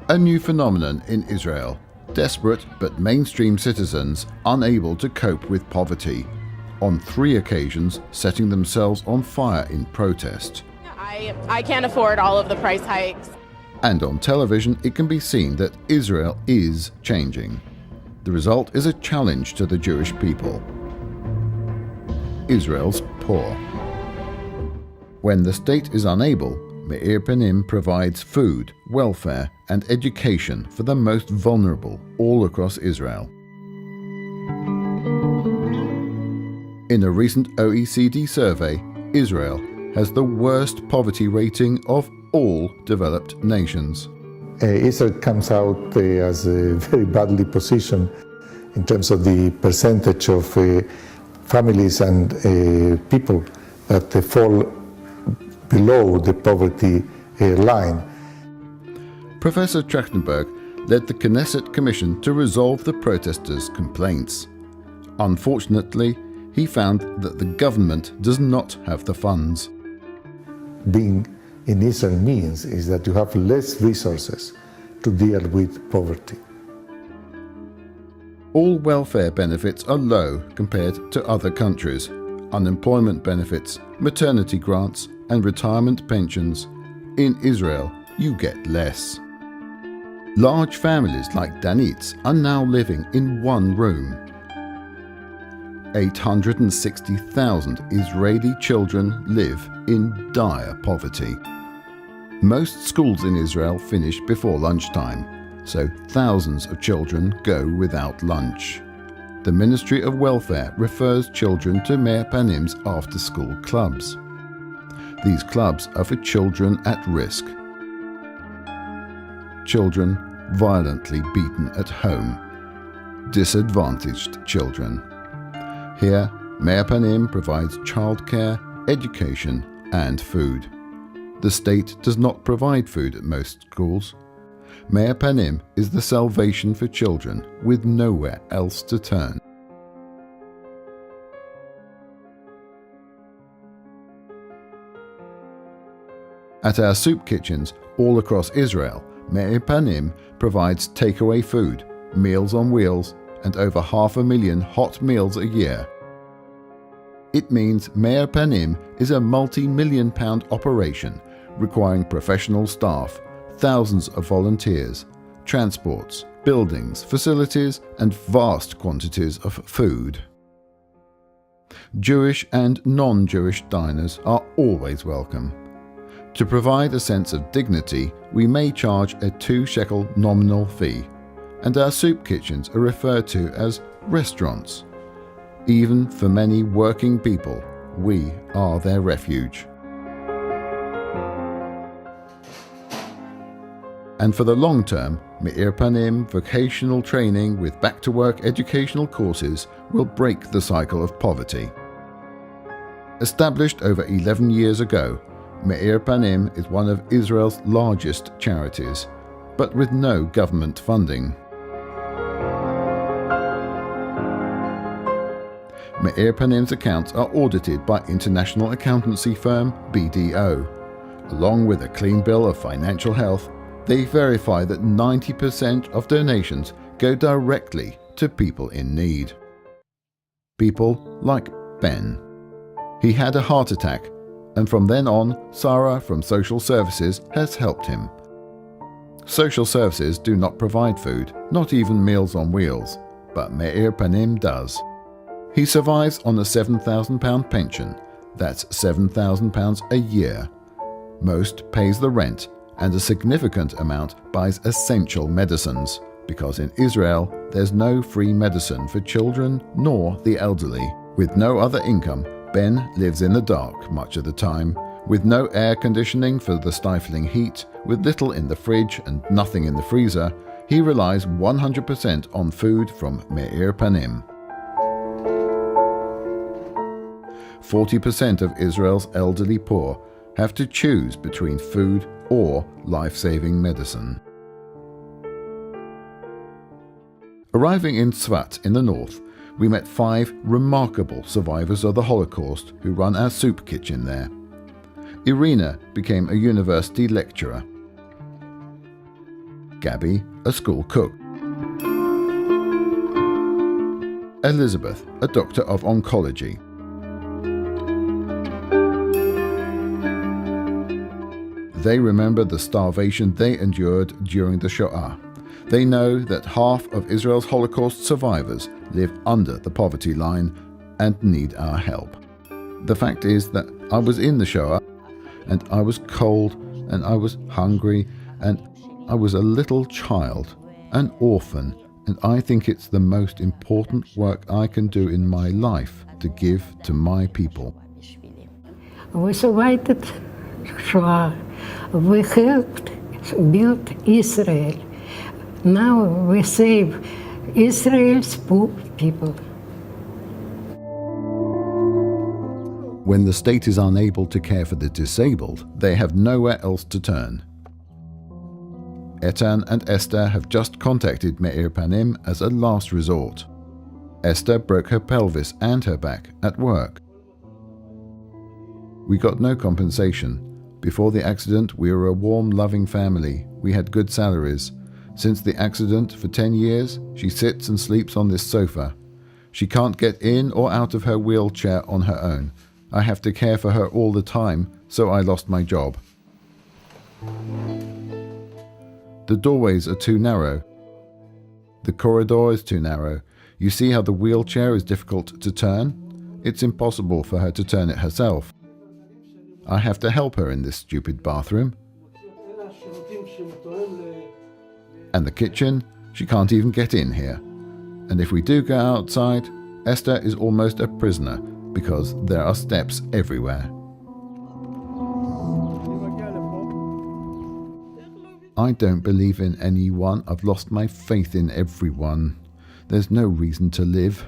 A new phenomenon in Israel. Desperate but mainstream citizens unable to cope with poverty. On 3 occasions setting themselves on fire in protest. I can't afford all of the price hikes. And on television it can be seen that Israel is changing. The result is a challenge to the Jewish people. Israel's poor. When the state is unable, Meir Panim provides food, welfare and education for the most vulnerable all across Israel. In a recent OECD survey, Israel has the worst poverty rating of all developed nations. Israel comes out as very badly positioned in terms of the percentage of families and people that fall below the poverty line. Professor Trachtenberg led the Knesset Commission to resolve the protesters' complaints. Unfortunately, he found that the government does not have the funds. Being in Israel means is that you have less resources to deal with poverty. All welfare benefits are low compared to other countries. Unemployment benefits, maternity grants and retirement pensions. In Israel, you get less. Large families like Danit's are now living in one room. 860,000 Israeli children live in dire poverty. Most schools in Israel finish before lunchtime, so thousands of children go without lunch. The Ministry of Welfare refers children to Meir Panim's after-school clubs. These clubs are for children at risk. Children violently beaten at home. Disadvantaged children. Here, Meir Panim provides childcare, education and food. The state does not provide food at most schools. Meir Panim is the salvation for children with nowhere else to turn. At our soup kitchens all across Israel, Meir Panim provides takeaway food, Meals on Wheels, and over 500,000 hot meals a year. It means Meir Panim is a multi-million-pound operation requiring professional staff, thousands of volunteers, transports, buildings, facilities, and vast quantities of food. Jewish and non-Jewish diners are always welcome. To provide a sense of dignity, we may charge a 2 shekel nominal fee, and our soup kitchens are referred to as restaurants. Even for many working people, we are their refuge. And for the long term, Meir Panim vocational training with back-to-work educational courses will break the cycle of poverty. Established over 11 years ago, Meir Panim is one of Israel's largest charities, but with no government funding. Meir Panim's accounts are audited by international accountancy firm BDO. Along with a clean bill of financial health, they verify that 90% of donations go directly to people in need. People like Ben. He had a heart attack, and from then on, Sarah from Social Services has helped him. Social Services do not provide food, not even Meals on Wheels, but Meir Panim does. He survives on a £7,000 pension. That's £7,000 a year. Most pays the rent, and a significant amount buys essential medicines, because in Israel there's no free medicine for children nor the elderly. With no other income, Ben lives in the dark much of the time, with no air conditioning for the stifling heat, with little in the fridge and nothing in the freezer. He relies 100% on food from Meir Panim. 40% of Israel's elderly poor have to choose between food or life-saving medicine. Arriving in Tzfat in the north, we met 5 remarkable survivors of the Holocaust who run our soup kitchen there. Irina became a university lecturer. Gabby, a school cook. Elizabeth, a doctor of oncology. They remember the starvation they endured during the Shoah. They know that half of Israel's Holocaust survivors live under the poverty line and need our help. The fact is that I was in the Shoah, and I was cold, and I was hungry, and I was a little child, an orphan, and I think it's the most important work I can do in my life to give to my people. We survived Shoah. We helped build Israel. Now we save Israel's poor people. When the state is unable to care for the disabled, they have nowhere else to turn. Etan and Esther have just contacted Meir Panim as a last resort. Esther broke her pelvis and her back at work. We got no compensation. Before the accident, we were a warm, loving family. We had good salaries. Since the accident, for 10 years, she sits and sleeps on this sofa. She can't get in or out of her wheelchair on her own. I have to care for her all the time, so I lost my job. The doorways are too narrow. The corridor is too narrow. You see how the wheelchair is difficult to turn? It's impossible for her to turn it herself. I have to help her in this stupid bathroom. And the kitchen, she can't even get in here. And if we do go outside, Esther is almost a prisoner because there are steps everywhere. I don't believe in anyone. I've lost my faith in everyone. There's no reason to live.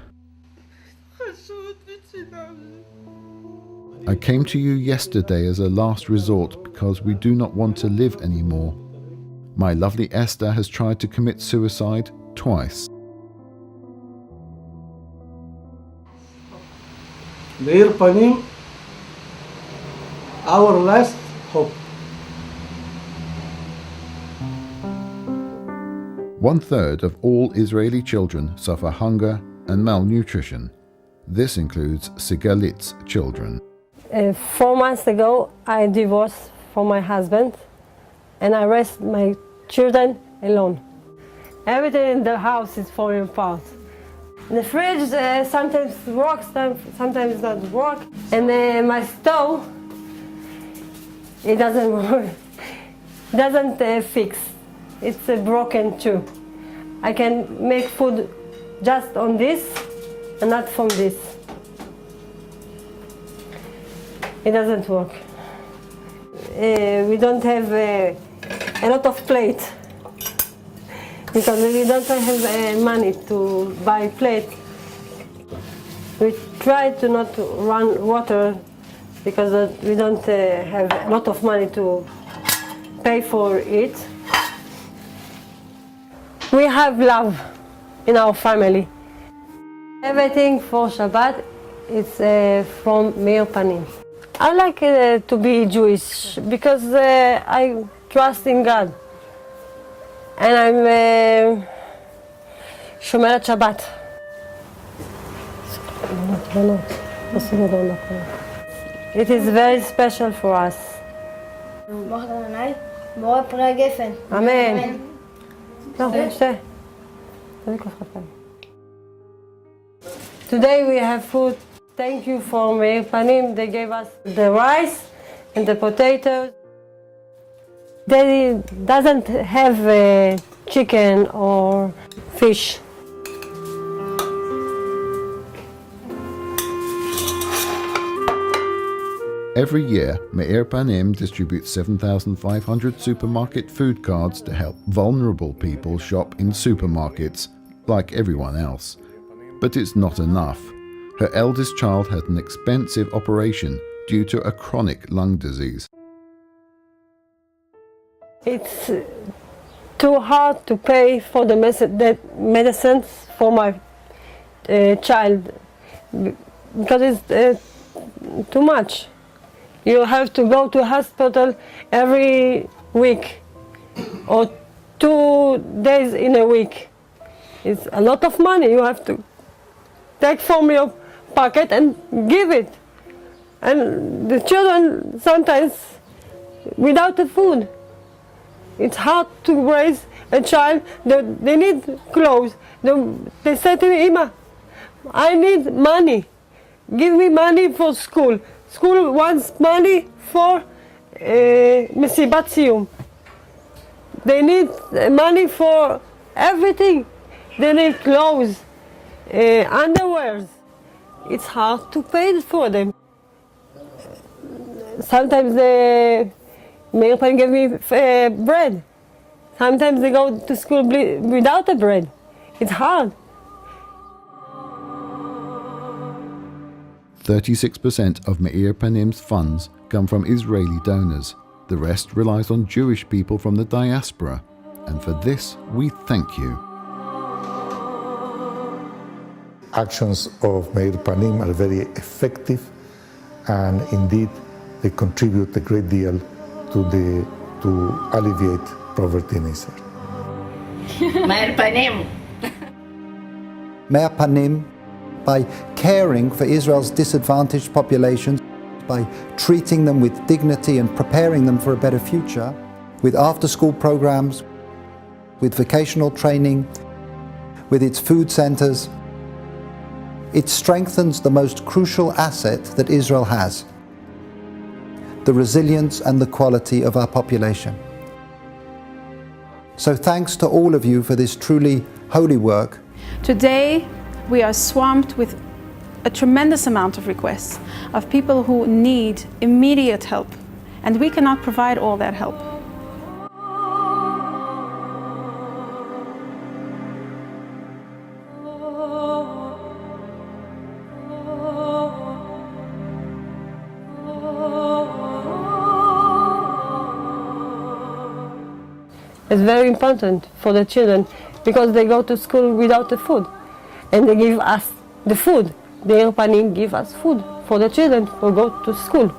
I came to you yesterday as a last resort because we do not want to live anymore. My lovely Esther has tried to commit suicide twice. Meir Panim, our last hope. 1/3 of all Israeli children suffer hunger and malnutrition. This includes Sigalit's children. 4 months ago, I divorced from my husband, and I raised my children alone. Everything in the house is falling apart. The fridge sometimes works, sometimes doesn't work, and my stove, it doesn't work. It doesn't fix. It's broken too. I can make food just on this and not from this. It doesn't work. We don't have a lot of plate because we don't have money to buy plate. We try to not run water because we don't have a lot of money to pay for it. We have love in our family. Everything for Shabbat is from Meir Panim. I like to be Jewish because I trust in God. And I'm Shomeret Shabbat. It is very special for us. Amen. Today we have food. Thank you for Meir Panim. They gave us the rice and the potatoes. They doesn't have chicken or fish. Every year, Meir Panim distributes 7,500 supermarket food cards to help vulnerable people shop in supermarkets, like everyone else. But it's not enough. Her eldest child had an expensive operation due to a chronic lung disease. It's too hard to pay for the medicines for my child because it's too much. You have to go to hospital every week or 2 days in a week. It's a lot of money you have to take from your pocket and give it. And the children sometimes without the food. It's hard to raise a child. They need clothes. They say to me, Ima, I need money. Give me money for school. School wants money for Mesibat Siyum. They need money for everything. They need clothes, underwears. It's hard to pay for them. Sometimes Meir Panim give me bread. Sometimes they go to school without the bread. It's hard. 36% of Meir Panim's funds come from Israeli donors. The rest relies on Jewish people from the diaspora. And for this, we thank you. Actions of Meir Panim are very effective, and indeed they contribute a great deal to alleviate poverty in Israel. Meir Panim. Meir Panim, by caring for Israel's disadvantaged populations, by treating them with dignity and preparing them for a better future, with after-school programs, with vocational training, with its food centers, it strengthens the most crucial asset that Israel has, the resilience and the quality of our population. So thanks to all of you for this truly holy work. Today, we are swamped with a tremendous amount of requests of people who need immediate help, and we cannot provide all that help. It's very important for the children because they go to school without the food, and they give us the food. Meir Panim give us food for the children who go to school.